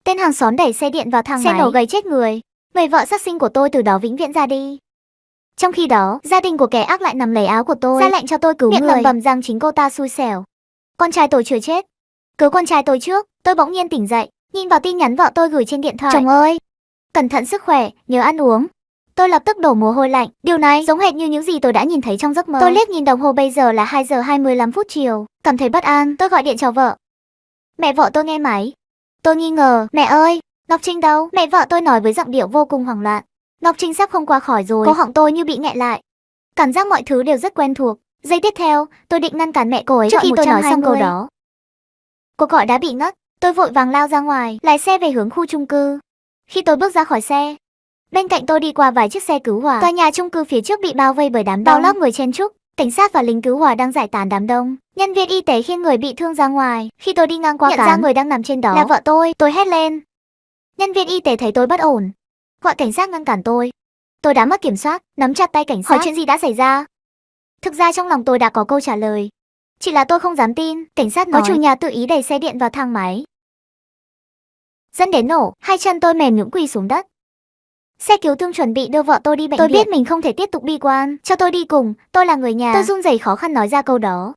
Tên hàng xóm đẩy xe điện vào thang máy, xe nổ gây chết người. Người vợ sát sinh của tôi từ đó vĩnh viễn ra đi. Trong khi đó, gia đình của kẻ ác lại nằm lấy áo của tôi, ra lệnh cho tôi cứu người, miệng lầm bầm rằng chính cô ta xui xẻo. Con trai tôi chưa chết. Cứu con trai tôi trước. Tôi bỗng nhiên tỉnh dậy, nhìn vào tin nhắn vợ tôi gửi trên điện thoại. Chồng ơi, cẩn thận sức khỏe, nhớ ăn uống. Tôi lập tức đổ mồ hôi lạnh. Điều này giống hệt như những gì tôi đã nhìn thấy trong giấc mơ. Tôi liếc nhìn đồng hồ, bây giờ là 2 giờ 25 phút chiều. Cảm thấy bất an, tôi gọi điện cho vợ. Mẹ vợ tôi nghe máy. Tôi nghi ngờ. Mẹ ơi, Ngọc Trinh đâu? Mẹ vợ tôi nói với giọng điệu vô cùng hoảng loạn. Ngọc Trinh sắp không qua khỏi rồi. Cổ họng tôi như bị nghẹn lại. Cảm giác mọi thứ đều rất quen thuộc. Giây tiếp theo, tôi định ngăn cản mẹ cô ấy trước khi tôi nói xong câu đó. Cuộc gọi đã bị ngắt. Tôi vội vàng lao ra ngoài, lái xe về hướng khu chung cư. Khi tôi bước ra khỏi xe, bên cạnh tôi đi qua vài chiếc xe cứu hỏa. Tòa nhà chung cư phía trước bị bao vây bởi đám đông, bao lóc người chen chúc. Cảnh sát và lính cứu hỏa đang giải tán đám đông. Nhân viên y tế khiêng người bị thương ra ngoài. Khi tôi đi ngang qua, nhận ra người đang nằm trên đó là vợ tôi hét lên. Nhân viên y tế thấy tôi bất ổn, gọi cảnh sát ngăn cản tôi. Tôi đã mất kiểm soát, nắm chặt tay cảnh sát, hỏi chuyện gì đã xảy ra. Thực ra trong lòng tôi đã có câu trả lời, chỉ là tôi không dám tin. Cảnh sát nói chủ nhà tự ý đẩy xe điện vào thang máy, dẫn đến nổ. Hai chân tôi mềm nhũn quỳ xuống đất. Xe cứu thương chuẩn bị đưa vợ tôi đi bệnh viện. Tôi biết mình không thể tiếp tục bi quan, cho tôi đi cùng, tôi là người nhà. Tôi run rẩy khó khăn nói ra câu đó.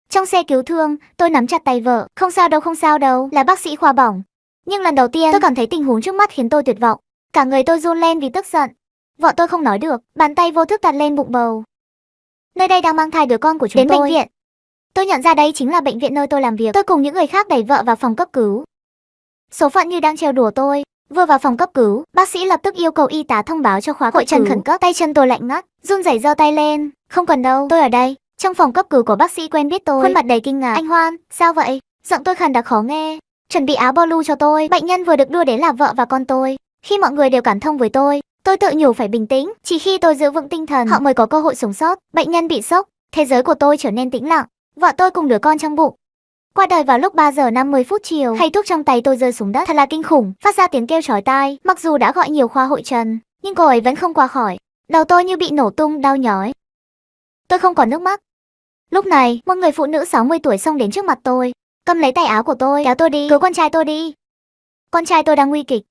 Trong xe cứu thương, tôi nắm chặt tay vợ. Không sao đâu, là bác sĩ khoa bỏng. Nhưng lần đầu tiên tôi cảm thấy tình huống trước mắt khiến tôi tuyệt vọng. Cả người tôi run lên vì tức giận. Vợ tôi không nói được, bàn tay vô thức đặt lên bụng bầu. Nơi đây đang mang thai đứa con của chúng tôi. Đến bệnh viện, tôi nhận ra đây chính là bệnh viện nơi tôi làm việc. Tôi cùng những người khác đẩy vợ vào phòng cấp cứu. Số phận như đang trêu đùa tôi. Vừa vào phòng cấp cứu, bác sĩ lập tức yêu cầu y tá thông báo cho khóa hội trần khẩn cấp. Tay chân tôi lạnh ngắt, run rẩy giơ tay lên. Không cần đâu, tôi ở đây. Trong phòng cấp cứu có bác sĩ quen biết tôi, khuôn mặt đầy kinh ngạc. Anh Hoan, sao vậy? Giọng tôi khàn đặc khó nghe. Chuẩn bị áo blue cho tôi. Bệnh nhân vừa được đưa đến là vợ và con tôi. Khi mọi người đều cảm thông với tôi tự nhủ phải bình tĩnh. Chỉ khi tôi giữ vững tinh thần, họ mới có cơ hội sống sót. Bệnh nhân bị sốc, thế giới của tôi trở nên tĩnh lặng. Vợ tôi cùng đứa con trong bụng qua đời vào lúc 3 giờ 50 phút chiều. Khay thuốc trong tay tôi rơi xuống đất, thật là kinh khủng, phát ra tiếng kêu chói tai. Mặc dù đã gọi nhiều khoa hội trần, nhưng cô ấy vẫn không qua khỏi. Đầu tôi như bị nổ tung, đau nhói. Tôi không còn nước mắt. Lúc này, một người phụ nữ 60 tuổi xông đến trước mặt tôi, cầm lấy tay áo của tôi, kéo tôi đi, cứu con trai tôi đi. Con trai tôi đang nguy kịch.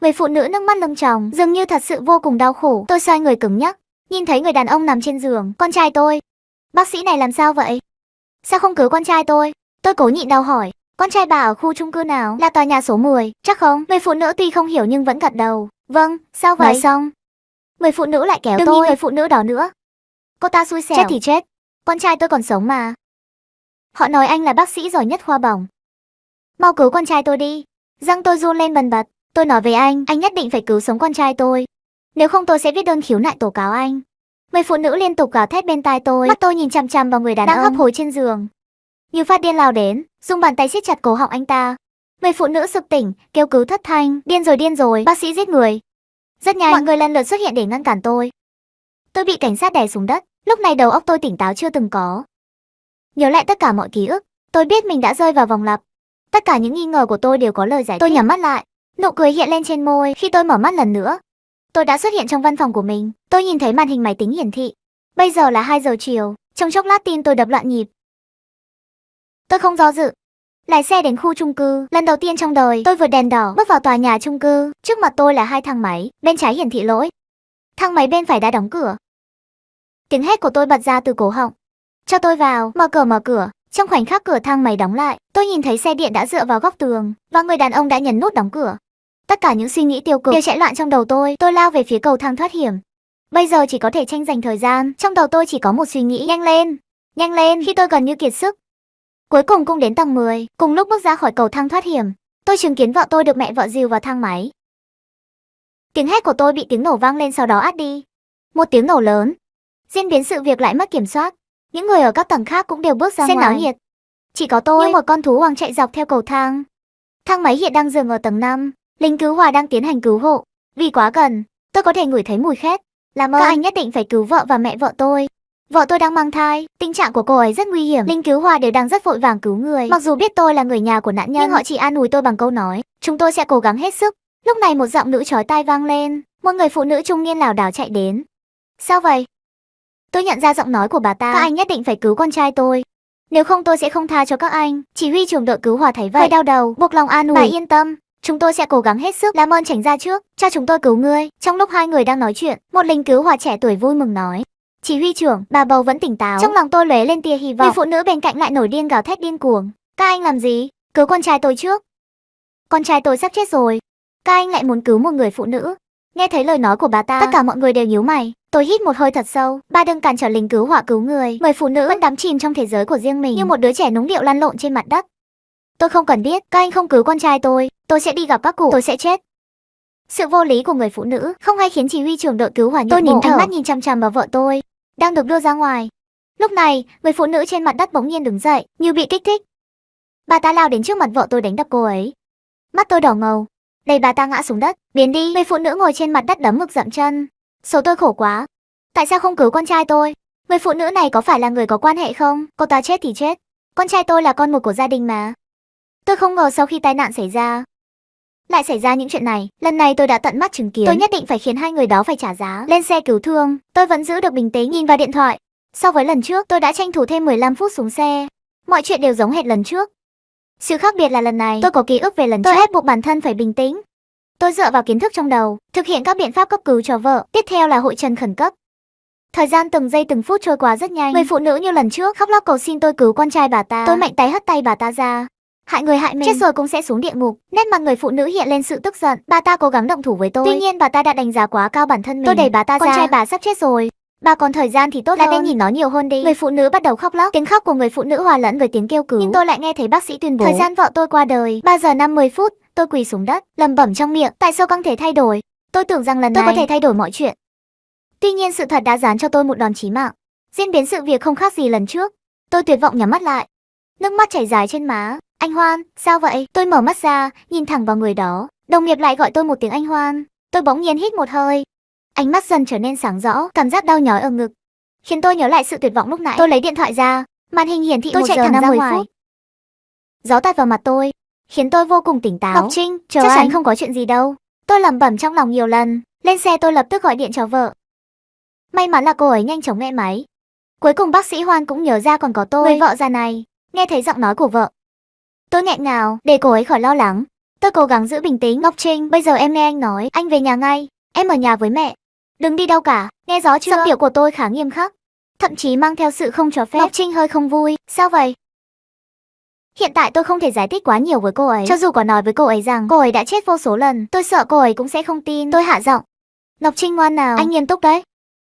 Người phụ nữ nước mắt lưng tròng, dường như thật sự vô cùng đau khổ. Tôi xoay người cứng nhắc, nhìn thấy người đàn ông nằm trên giường. Con trai tôi. Bác sĩ này làm sao vậy? Sao không cứu con trai tôi? Tôi cố nhịn đau hỏi. Con trai bà ở khu chung cư nào? Là tòa nhà số 10, chắc không? Người phụ nữ tuy không hiểu nhưng vẫn gật đầu. Vâng, sao vậy? Nói xong, người phụ nữ lại kéo tôi. Đừng nhìn người phụ nữ đó nữa. Cô ta xui xẻo. Chết thì chết, con trai tôi còn sống mà. Họ nói anh là bác sĩ giỏi nhất khoa bỏng. Mau cứu con trai tôi đi. Răng tôi run lên bần bật. Tôi nói với anh nhất định phải cứu sống con trai tôi. Nếu không tôi sẽ viết đơn khiếu nại tố cáo anh. Người phụ nữ liên tục gào thét bên tai tôi. Mắt tôi nhìn chằm chằm vào người đàn ông đang hấp hối trên giường, như phát điên lao đến, dùng bàn tay siết chặt cổ họng anh ta. Người phụ nữ sực tỉnh, kêu cứu thất thanh. Điên rồi, bác sĩ giết người. Rất nhanh, mọi người lần lượt xuất hiện để ngăn cản tôi. Tôi bị cảnh sát đè xuống đất. Lúc này đầu óc tôi tỉnh táo chưa từng có. Nhớ lại tất cả mọi ký ức, tôi biết mình đã rơi vào vòng lặp. Tất cả những nghi ngờ của tôi đều có lời giải thích. Tôi nhắm mắt lại, nụ cười hiện lên trên môi. Khi tôi mở mắt lần nữa, tôi đã xuất hiện trong văn phòng của mình. Tôi nhìn thấy màn hình máy tính hiển thị. Bây giờ là 2 giờ chiều. Trong chốc lát tim tôi đập loạn nhịp. Tôi không do dự, lái xe đến khu chung cư. Lần đầu tiên trong đời, tôi vượt đèn đỏ, bước vào tòa nhà chung cư. Trước mặt tôi là 2 thang máy, bên trái hiển thị lỗi, thang máy bên phải đã đóng cửa. Tiếng hét của tôi bật ra từ cổ họng. Cho tôi vào, mở cửa. Trong khoảnh khắc cửa thang máy đóng lại, tôi nhìn thấy xe điện đã dựa vào góc tường và người đàn ông đã nhấn nút đóng cửa. Tất cả những suy nghĩ tiêu cực đều chạy loạn trong đầu tôi. Tôi lao về phía cầu thang thoát hiểm. Bây giờ chỉ có thể tranh giành thời gian. Trong đầu tôi chỉ có một suy nghĩ, nhanh lên. Khi tôi gần như kiệt sức, cuối cùng cũng đến tầng 10. Cùng lúc bước ra khỏi cầu thang thoát hiểm, tôi chứng kiến vợ tôi được mẹ vợ dìu vào thang máy. Tiếng hét của tôi bị tiếng nổ vang lên, sau đó át đi. Một tiếng nổ lớn. Diễn biến sự việc lại mất kiểm soát. Những người ở các tầng khác cũng đều bước ra ngoài. Náo nhiệt. Chỉ có tôi như một con thú hoang chạy dọc theo cầu thang. Thang máy hiện đang dừng ở tầng 5. Lính cứu hỏa đang tiến hành cứu hộ. Vì quá gần, tôi có thể ngửi thấy mùi khét. Làm ơn, các anh nhất định phải cứu vợ và mẹ vợ tôi. Vợ tôi đang mang thai, tình trạng của cô ấy rất nguy hiểm. Lính cứu hỏa đều đang rất vội vàng cứu người. Mặc dù biết tôi là người nhà của nạn nhân, nhưng họ chỉ an ủi tôi bằng câu nói, chúng tôi sẽ cố gắng hết sức. Lúc này một giọng nữ chói tai vang lên. Một người phụ nữ trung niên lảo đảo chạy đến. Sao vậy? Tôi nhận ra giọng nói của bà ta. Các anh nhất định phải cứu con trai tôi, nếu không tôi sẽ không tha cho các anh. Chỉ huy trưởng đội cứu hỏa thấy vậy, đau đầu, buộc lòng an ủi. Bà yên tâm, Chúng tôi sẽ cố gắng hết sức. Làm ơn tránh ra trước, cho chúng tôi cứu ngươi. Trong lúc hai người đang nói chuyện, một lính cứu hỏa trẻ tuổi vui mừng nói. Chỉ huy trưởng, bà bầu vẫn tỉnh táo. Trong lòng tôi lóe lên tia hy vọng. Người phụ nữ bên cạnh lại nổi điên gào thét điên cuồng. Các anh làm gì? Cứu con trai tôi trước. Con trai tôi sắp chết rồi. Các anh lại muốn cứu một người phụ nữ. Nghe thấy lời nói của bà ta, tất cả mọi người đều nhíu mày. Tôi hít một hơi thật sâu. Ba đừng cản trở lính cứu hỏa cứu người. Người phụ nữ vẫn đắm chìm trong thế giới của riêng mình, như một đứa trẻ nũng nịu lăn lộn trên mặt đất. Tôi không cần biết, các anh không cứu con trai tôi sẽ đi gặp các cụ, tôi sẽ chết. Sự vô lý của người phụ nữ không hay khiến chỉ huy trưởng đội cứu hỏa nhượng bộ. Tôi nín thở, ánh mắt nhìn chằm chằm vào vợ tôi, đang được đưa ra ngoài. Lúc này, người phụ nữ trên mặt đất bỗng nhiên đứng dậy, như bị kích thích. Bà ta lao đến trước mặt vợ tôi đánh đập cô ấy. Mắt tôi đỏ ngầu, đẩy bà ta ngã xuống đất. Biến đi. Người phụ nữ ngồi trên mặt đất đấm ngực dậm chân. Số tôi khổ quá. Tại sao không cứu con trai tôi? Người phụ nữ này có phải là người có quan hệ không? Cô ta chết thì chết. Con trai tôi là con một của gia đình mà. Tôi không ngờ sau khi tai nạn xảy ra, lại xảy ra những chuyện này. Lần này tôi đã tận mắt chứng kiến. Tôi nhất định phải khiến hai người đó phải trả giá. Lên xe cứu thương, tôi vẫn giữ được bình tĩnh, nhìn vào điện thoại. So với lần trước, tôi đã tranh thủ thêm 15 phút xuống xe. Mọi chuyện đều giống hệt lần trước. Sự khác biệt là lần này, tôi có ký ức về lần trước. Tôi ép buộc bản thân phải bình tĩnh. Tôi dựa vào kiến thức trong đầu, thực hiện các biện pháp cấp cứu cho vợ. Tiếp theo là hội trần khẩn cấp. Thời gian từng giây từng phút trôi qua rất nhanh. Người phụ nữ như lần trước khóc lóc cầu xin tôi cứu con trai bà ta. Tôi mạnh tay hất tay bà ta ra. Hại người hại mình, chết rồi cũng sẽ xuống địa ngục. Nét mặt người phụ nữ hiện lên sự tức giận. Bà ta cố gắng động thủ với tôi. Tuy nhiên bà ta đã đánh giá quá cao bản thân mình. Tôi đẩy bà ta ra. Con trai bà sắp chết rồi. Bà còn thời gian thì tốt hơn. Nên nhìn nó nhiều hơn đi. Người phụ nữ bắt đầu khóc lóc. Tiếng khóc của người phụ nữ hòa lẫn với tiếng kêu cứu. Nhưng tôi lại nghe thấy bác sĩ tuyên bố thời gian vợ tôi qua đời 3 giờ 50 phút. Tôi quỳ xuống đất, lẩm bẩm trong miệng, tại sao không thể thay đổi? Tôi tưởng rằng lần này tôi có thể thay đổi mọi chuyện. Tuy nhiên sự thật đã giáng cho tôi một đòn chí mạng. Diễn biến sự việc không khác gì lần trước. Tôi tuyệt vọng nhắm mắt lại. Nước mắt chảy dài trên má. Anh Hoan, sao vậy? Tôi mở mắt ra, nhìn thẳng vào người đó. Đồng nghiệp lại gọi tôi một tiếng anh Hoan. Tôi bỗng nhiên hít một hơi. Ánh mắt dần trở nên sáng rõ, cảm giác đau nhói ở ngực khiến tôi nhớ lại sự tuyệt vọng lúc nãy. Tôi lấy điện thoại ra, màn hình hiển thị 1 giờ 50 phút. Gió tạt vào mặt tôi, khiến tôi vô cùng tỉnh táo. Ngọc Trinh, chờ chắc chắn không có chuyện gì đâu. Tôi lẩm bẩm trong lòng nhiều lần. Lên xe tôi lập tức gọi điện cho vợ. May mắn là cô ấy nhanh chóng nghe máy. Cuối cùng bác sĩ Hoan cũng nhớ ra còn có tôi, người vợ già này. Nghe thấy giọng nói của vợ, tôi nghẹn ngào để cô ấy khỏi lo lắng. Tôi cố gắng giữ bình tĩnh. Ngọc Trinh, bây giờ em nghe anh nói, anh về nhà ngay. Em ở nhà với mẹ. Đừng đi đâu cả, nghe rõ chưa? Giọng điệu của tôi khá nghiêm khắc, thậm chí mang theo sự không cho phép. Ngọc Trinh hơi không vui. Sao vậy? Hiện tại tôi không thể giải thích quá nhiều với cô ấy. Cho dù có nói với cô ấy rằng cô ấy đã chết vô số lần, tôi sợ cô ấy cũng sẽ không tin. Tôi hạ giọng. Ngọc Trinh ngoan nào, anh nghiêm túc đấy.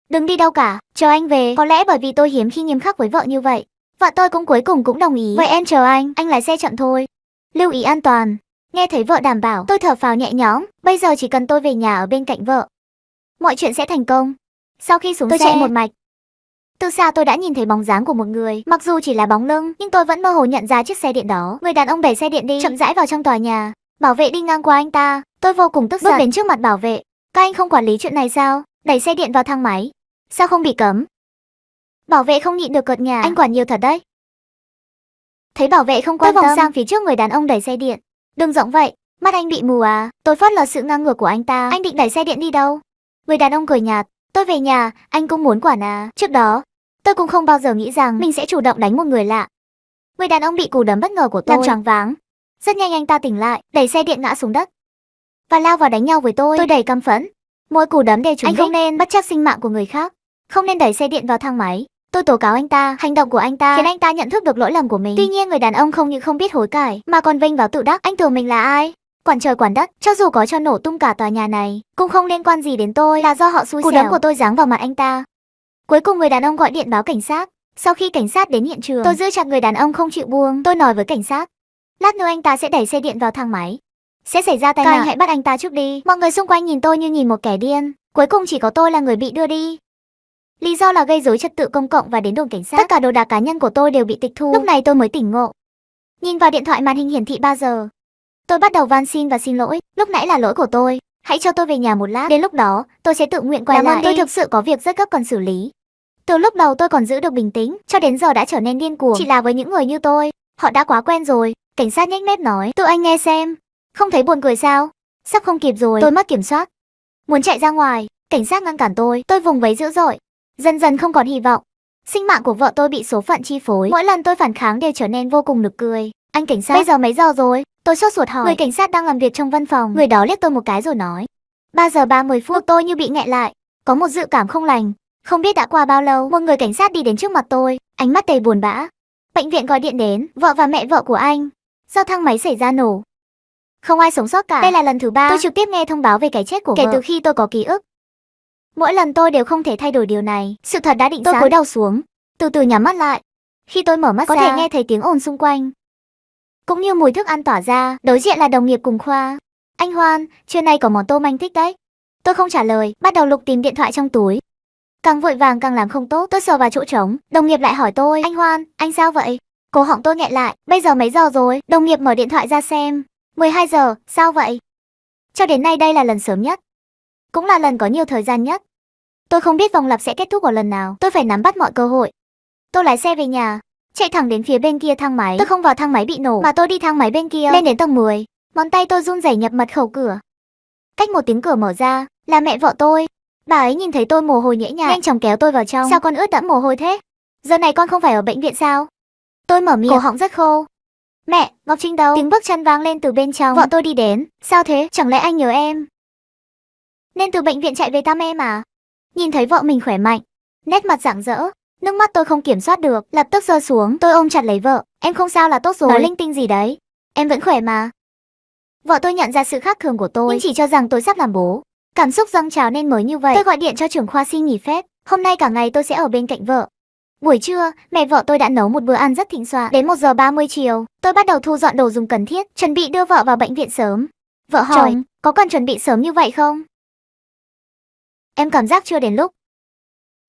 Đừng đi đâu cả, chờ anh về. Có lẽ bởi vì tôi hiếm khi nghiêm khắc với vợ như vậy, vợ tôi cũng cuối cùng cũng đồng ý. Vậy em chờ anh lái xe chậm thôi. Lưu ý an toàn. Nghe thấy vợ đảm bảo, tôi thở phào nhẹ nhõm. Bây giờ chỉ cần tôi về nhà ở bên cạnh vợ, mọi chuyện sẽ thành công. Sau khi xuống xe, tôi chạy một mạch. Từ xa tôi đã nhìn thấy bóng dáng của một người, mặc dù chỉ là bóng lưng, nhưng tôi vẫn mơ hồ nhận ra chiếc xe điện đó. Người đàn ông đẩy xe điện đi, chậm rãi vào trong tòa nhà. Bảo vệ đi ngang qua anh ta. Tôi vô cùng tức giận, bước đến trước mặt bảo vệ. Các anh không quản lý chuyện này sao? Đẩy xe điện vào thang máy, sao không bị cấm? Bảo vệ không nhịn được cợt nhả. Anh quản nhiều thật đấy. Thấy bảo vệ không quan tâm, tôi vòng sang phía trước người đàn ông đẩy xe điện. Đừng giọng vậy, mắt anh bị mù à? Tôi phớt lờ sự ngang ngược của anh ta. Anh định đẩy xe điện đi đâu? Người đàn ông cười nhạt. Tôi về nhà, anh cũng muốn quản à? Trước đó, tôi cũng không bao giờ nghĩ rằng mình sẽ chủ động đánh một người lạ. Người đàn ông bị cú đấm bất ngờ của tôi làm choáng váng. Rất nhanh anh ta tỉnh lại, đẩy xe điện ngã xuống đất và lao vào đánh nhau với tôi. Tôi đầy căm phẫn. Mỗi cú đấm đều trúng đích. Anh không nên bất chấp sinh mạng của người khác, không nên đẩy xe điện vào thang máy. Tôi tố cáo anh ta, hành động của anh ta khiến anh ta nhận thức được lỗi lầm của mình. Tuy nhiên người đàn ông không những không biết hối cải, mà còn vênh váo tự đắc. Anh tưởng mình là ai? Quản trời quản đất, cho dù có cho nổ tung cả tòa nhà này, cũng không liên quan gì đến tôi, là do họ xui xẻo. Cú đấm của tôi giáng vào mặt anh ta. Cuối cùng người đàn ông gọi điện báo cảnh sát. Sau khi cảnh sát đến hiện trường, tôi giữ chặt người đàn ông không chịu buông. Tôi nói với cảnh sát, lát nữa anh ta sẽ đẩy xe điện vào thang máy, sẽ xảy ra tai nạn. Các anh hãy bắt anh ta trước đi. Mọi người xung quanh nhìn tôi như nhìn một kẻ điên. Cuối cùng chỉ có tôi là người bị đưa đi. Lý do là gây rối trật tự công cộng và đến đồn cảnh sát. Tất cả đồ đạc cá nhân của tôi đều bị tịch thu. Lúc này tôi mới tỉnh ngộ. Nhìn vào điện thoại màn hình hiển thị 3 giờ. Tôi bắt đầu van xin và xin lỗi. Lúc nãy là lỗi của tôi. Hãy cho tôi về nhà một lát. Đến lúc đó, tôi sẽ tự nguyện quay lại. Tôi thực sự có việc rất gấp cần xử lý. Từ lúc đầu tôi còn giữ được bình tĩnh, cho đến giờ đã trở nên điên cuồng. Chỉ là với những người như tôi, họ đã quá quen rồi. Cảnh sát nhếch mép nói, tự anh nghe xem. Không thấy buồn cười sao? Sắp không kịp rồi. Tôi mất kiểm soát, muốn chạy ra ngoài. Cảnh sát ngăn cản tôi vùng vẫy dữ dội. Dần dần không còn hy vọng. Sinh mạng của vợ tôi bị số phận chi phối. Mỗi lần tôi phản kháng đều trở nên vô cùng nực cười. Anh cảnh sát, bây giờ mấy giờ rồi? Tôi sốt ruột hỏi. Người cảnh sát đang làm việc trong văn phòng. Người đó liếc tôi một cái rồi nói. 3 giờ 30 phút. Tôi như bị nghẹn lại. Có một dự cảm không lành. Không biết đã qua bao lâu, một người cảnh sát đi đến trước mặt tôi, ánh mắt đầy buồn bã. Bệnh viện gọi điện đến, vợ và mẹ vợ của anh. Do thang máy xảy ra nổ. Không ai sống sót cả. Đây là lần thứ 3 tôi trực tiếp nghe thông báo về cái chết của vợ kể từ khi tôi có ký ức. Mỗi lần tôi đều không thể thay đổi điều này. Sự thật đã định sẵn. Tôi cúi đầu xuống, từ từ nhắm mắt lại. Khi tôi mở mắt ra, có thể nghe thấy tiếng ồn xung quanh, cũng như mùi thức ăn tỏa ra. Đối diện là đồng nghiệp cùng khoa. Anh Hoan, trưa nay có món tôm anh thích đấy. Tôi không trả lời, bắt đầu lục tìm điện thoại trong túi. Càng vội vàng càng làm không tốt, tôi sờ vào chỗ trống. Đồng nghiệp lại hỏi tôi, anh Hoan, anh sao vậy? Cổ họng tôi nghẹn lại. Bây giờ mấy giờ rồi? Đồng nghiệp mở điện thoại ra xem. 12 giờ, sao vậy? Cho đến nay đây là lần sớm nhất, cũng là lần có nhiều thời gian nhất. Tôi không biết vòng lặp sẽ kết thúc ở lần nào. Tôi phải nắm bắt mọi cơ hội. Tôi lái xe về nhà, chạy thẳng đến phía bên kia thang máy. Tôi không vào thang máy bị nổ, mà tôi đi thang máy bên kia, lên đến tầng 10. Ngón tay tôi run rẩy nhập mật khẩu cửa. Cách một tiếng cửa mở ra, là mẹ vợ tôi. Bà ấy nhìn thấy tôi mồ hôi nhễ nhại, nhanh chóng kéo tôi vào trong. Sao con ướt đẫm mồ hôi thế? Giờ này con không phải ở bệnh viện sao? Tôi mở miệng, cổ họng rất khô. Mẹ, Ngọc Trinh đâu? Tiếng bước chân vang lên từ bên trong. Vợ tôi đi đến. Sao thế? Chẳng lẽ anh nhớ em? Nên từ bệnh viện chạy về thăm em à? Nhìn thấy vợ mình khỏe mạnh, nét mặt rạng rỡ, nước mắt tôi không kiểm soát được, lập tức rơi xuống. Tôi ôm chặt lấy vợ. Em không sao là tốt rồi. Nói linh tinh gì đấy? Em vẫn khỏe mà. Vợ tôi nhận ra sự khác thường của tôi, nhưng chỉ cho rằng tôi sắp làm bố. Cảm xúc dâng trào nên mới như vậy. Tôi gọi điện cho trưởng khoa xin nghỉ phép. Hôm nay cả ngày tôi sẽ ở bên cạnh vợ. Buổi trưa, mẹ vợ tôi đã nấu một bữa ăn rất thịnh soạn. Đến 1 giờ 30 chiều, tôi bắt đầu thu dọn đồ dùng cần thiết, chuẩn bị đưa vợ vào bệnh viện sớm. Vợ hỏi, có cần chuẩn bị sớm như vậy không? Em cảm giác chưa đến lúc.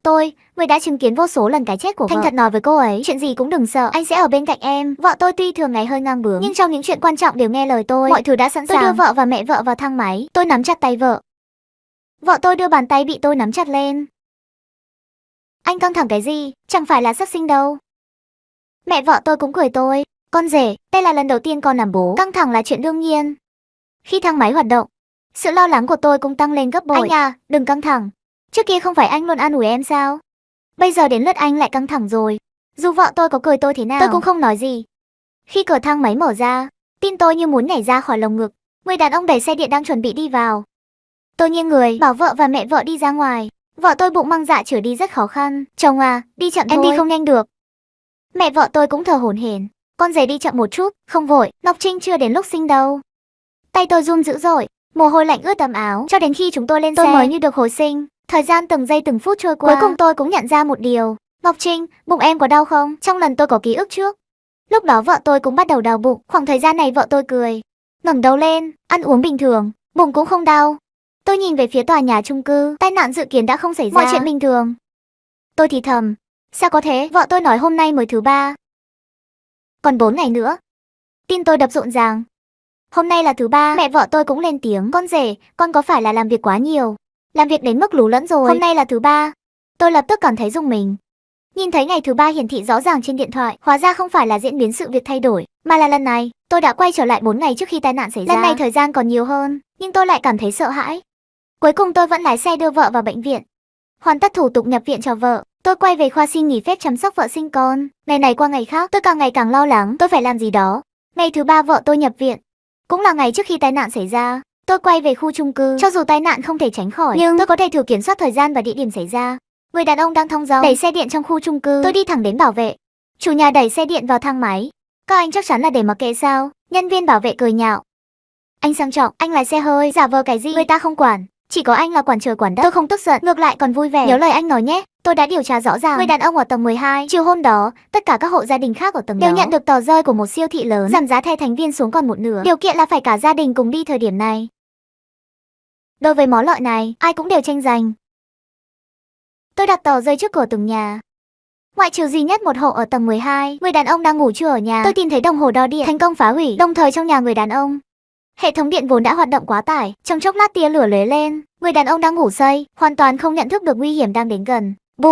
Tôi, người đã chứng kiến vô số lần cái chết của vợ, thành thật nói với cô ấy, chuyện gì cũng đừng sợ, anh sẽ ở bên cạnh em. Vợ tôi tuy thường ngày hơi ngang bướng, nhưng trong những chuyện quan trọng đều nghe lời tôi. Mọi thứ đã sẵn sàng. Tôi đưa vợ và mẹ vợ vào thang máy. Tôi nắm chặt tay vợ. Vợ tôi đưa bàn tay bị tôi nắm chặt lên. Anh căng thẳng cái gì? Chẳng phải là sắp sinh đâu. Mẹ vợ tôi cũng cười tôi. Con rể, đây là lần đầu tiên con làm bố. Căng thẳng là chuyện đương nhiên. Khi thang máy hoạt động, sự lo lắng của tôi cũng tăng lên gấp bội. Anh à, đừng căng thẳng. Trước kia không phải anh luôn an ủi em sao? Bây giờ đến lượt anh lại căng thẳng rồi. Dù vợ tôi có cười tôi thế nào, tôi cũng không nói gì. Khi cửa thang máy mở ra, tim tôi như muốn nhảy ra khỏi lồng ngực. Người đàn ông đẩy xe điện đang chuẩn bị đi vào. Tôi nghiêng người, bảo vợ và mẹ vợ đi ra ngoài. Vợ tôi bụng mang dạ chở đi rất khó khăn. Chồng à, đi chậm thôi. Em đi không nhanh được. Mẹ vợ tôi cũng thở hổn hển. Con rể đi chậm một chút, không vội. Ngọc Trinh chưa đến lúc sinh đâu. Tay tôi run dữ dội, mồ hôi lạnh ướt đẫm áo. Cho đến khi chúng tôi lên xe, tôi mới như được hồi sinh. Thời gian từng giây từng phút trôi qua. Cuối cùng tôi cũng nhận ra một điều. Ngọc Trinh, bụng em có đau không? Trong lần tôi có ký ức trước, lúc đó vợ tôi cũng bắt đầu đau bụng. Khoảng thời gian này vợ tôi cười, ngẩng đầu lên, ăn uống bình thường, bụng cũng không đau. Tôi nhìn về phía tòa nhà chung cư, tai nạn dự kiến đã không xảy ra, mọi chuyện bình thường. Tôi thì thầm, sao có thế? Vợ tôi nói hôm nay mới thứ 3, còn 4 ngày nữa. Tim tôi đập rộn ràng. Hôm nay là thứ 3, mẹ vợ tôi cũng lên tiếng, con rể, con có phải là làm việc quá nhiều, làm việc đến mức lú lẫn rồi. Hôm nay là thứ 3. Tôi lập tức cảm thấy rùng mình. Nhìn thấy ngày thứ 3 hiển thị rõ ràng trên điện thoại, hóa ra không phải là diễn biến sự việc thay đổi, mà là lần này tôi đã quay trở lại 4 ngày trước khi tai nạn xảy ra. Lần này thời gian còn nhiều hơn, nhưng tôi lại cảm thấy sợ hãi. Cuối cùng tôi vẫn lái xe đưa vợ vào bệnh viện. Hoàn tất thủ tục nhập viện cho vợ, tôi quay về khoa xin nghỉ phép chăm sóc vợ sinh con. Ngày này qua ngày khác, tôi càng ngày càng lo lắng, tôi phải làm gì đó. Ngày thứ 3 vợ tôi nhập viện, cũng là ngày trước khi tai nạn xảy ra. Tôi quay về khu chung cư, cho dù tai nạn không thể tránh khỏi, nhưng tôi có thể thử kiểm soát thời gian và địa điểm xảy ra. Người đàn ông đang thong dong đẩy xe điện trong khu chung cư. Tôi đi thẳng đến bảo vệ. Chủ nhà đẩy xe điện vào thang máy. Các anh chắc chắn là để mặc kệ sao? Nhân viên bảo vệ cười nhạo. Anh sang trọng, anh lái xe hơi, giả vờ cái gì? Người ta không quản, chỉ có anh là quản trời quản đất. Tôi không tức giận, ngược lại còn vui vẻ. Nhớ lời anh nói nhé, tôi đã điều tra rõ ràng. Người đàn ông ở tầng 12, chiều hôm đó, tất cả các hộ gia đình khác ở tầng đều nhận được tờ rơi của một siêu thị lớn, giảm giá thẻ thành viên xuống còn một nửa. Điều kiện là phải cả gia đình cùng đi thời điểm này. Đối với món lợi này, ai cũng đều tranh giành. Tôi đặt tờ rơi trước cửa từng nhà. Ngoại trừ duy nhất một hộ ở tầng 12, người đàn ông đang ngủ trưa ở nhà. Tôi tìm thấy đồng hồ đo điện thành công phá hủy, đồng thời trong nhà người đàn ông, hệ thống điện vốn đã hoạt động quá tải, trong chốc lát tia lửa lóe lên. Người đàn ông đang ngủ say, hoàn toàn không nhận thức được nguy hiểm đang đến gần.